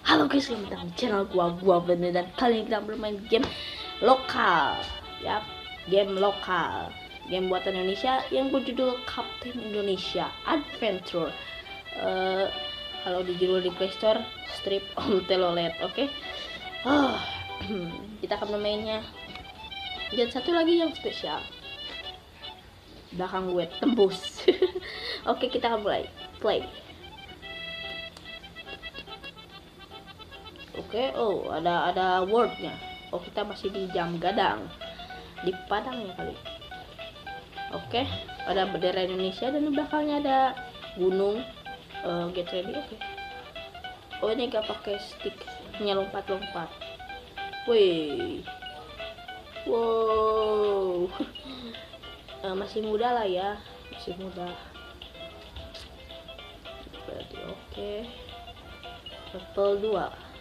Halo guys, selamat datang di channel gua Bener, dan kali ini kita bermain game lokal. Ya, game lokal. Game buatan Indonesia yang berjudul Captain Indonesia Adventure. Kalau di judul di Play Store, strip on telolet, oke? Kita akan bermainnya. Dan satu lagi yang spesial. Belakang gue tembus. Oke, kita akan mulai. Play. Oke, oh ada wordnya. Oh, kita masih di jam gadang, di padangnya kali. Oke, ada bendera Indonesia dan di belakangnya ada gunung. Get ready, oke. Oh, ini gak pakai stick, hanya lompat-lompat. Wih, wow. Masih muda lah ya, masih muda. Berarti oke. Level 2.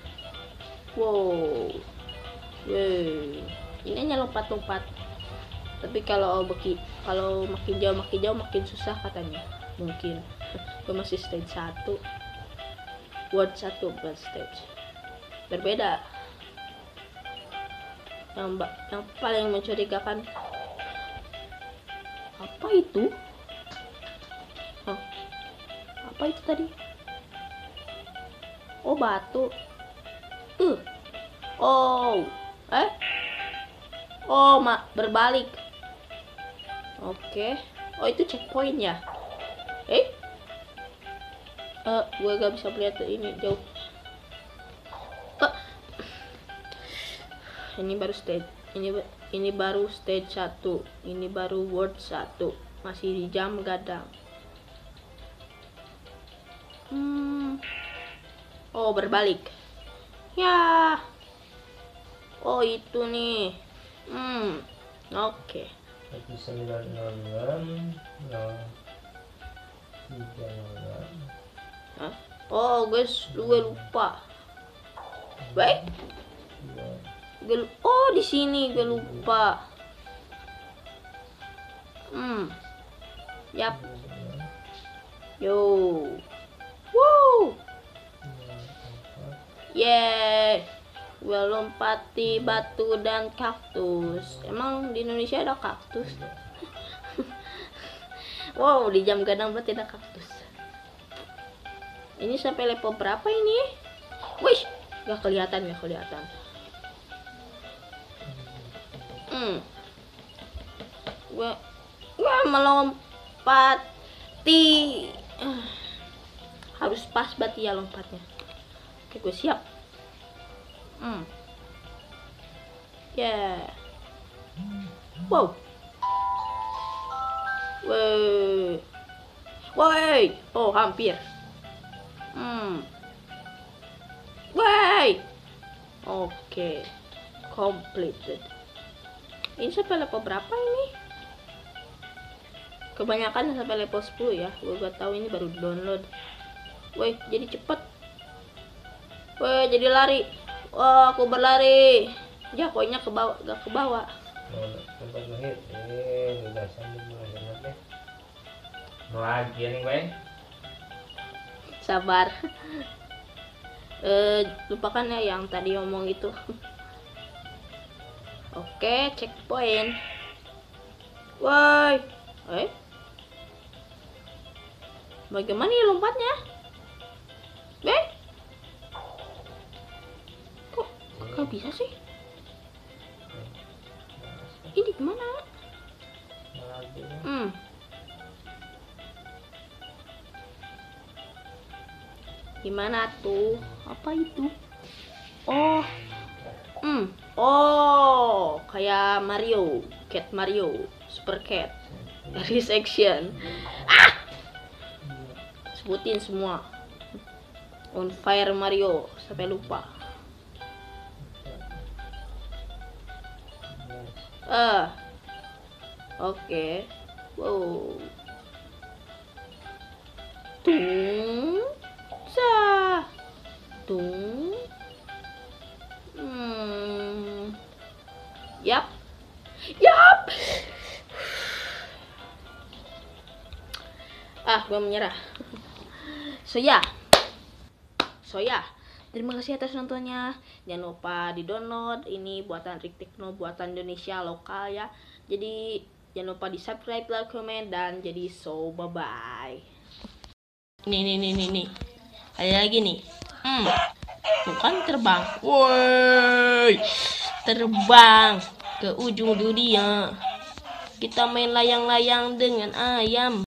Wow, ini hanya lompat-lompat. Tapi kalau makin jauh makin susah katanya. Mungkin gue masih stage 1, world 1 bukan stage. Berbeda. Yang paling mencurigakan, apa itu? Apa itu tadi? Oh, batu. Oh, berbalik. Oke. Oh, itu checkpoint ya? Gue gak bisa melihat ini jauh. Ini baru stage. Ini baru stage 1. Ini baru world 1. Masih di jam gadang. Oh, berbalik. Ya. Oh, itu nih. Oke. 196 Oh, guys, gue lupa. Oh, di sini gue lupa. Yap. Yo. Wow. Yeah. Gue lompati batu dan kaktus. Emang di Indonesia ada kaktus? Wow, di jam gadang berarti ada kaktus. Ini sampai level berapa ini? Wih, gak kelihatan. Gue melompati. Harus pas berarti ya lompatnya. Oke, gue siap. Yeah. Wow. Woi. Oh, hampir. Oke. Completed. Ini sampai level berapa ini? Kebanyakan sampai level 10 ya. Gue gak tahu, ini baru download. Woi, jadi cepet. Woi, jadi lari. Wah, aku berlari. Ya, koinnya ke bawah, gak ke bawah. tempat lahir udah sambil melahirkan deh lagi nih gue. Sabar. Lupakan ya yang tadi ngomong itu. Oke, checkpoint. Woi. Bagaimana ya lompatnya? Kok bisa sih? Ini gimana? Gimana tuh? Apa itu? Oh. Oh, kayak Mario, Cat Mario, Super Cat, dari section. Sebutin semua. On Fire Mario, sampai lupa. Oke. Wow. Yap. Gue menyerah. So ya, Terima kasih atas nontonnya. Jangan lupa di download, ini buatan Rik Tekno, buatan Indonesia lokal ya. Jadi jangan lupa di subscribe, like, komen, dan jadi bye bye. Nih. Ada lagi nih. Bukan terbang. Woi, terbang ke ujung dunia. Kita main layang-layang dengan ayam.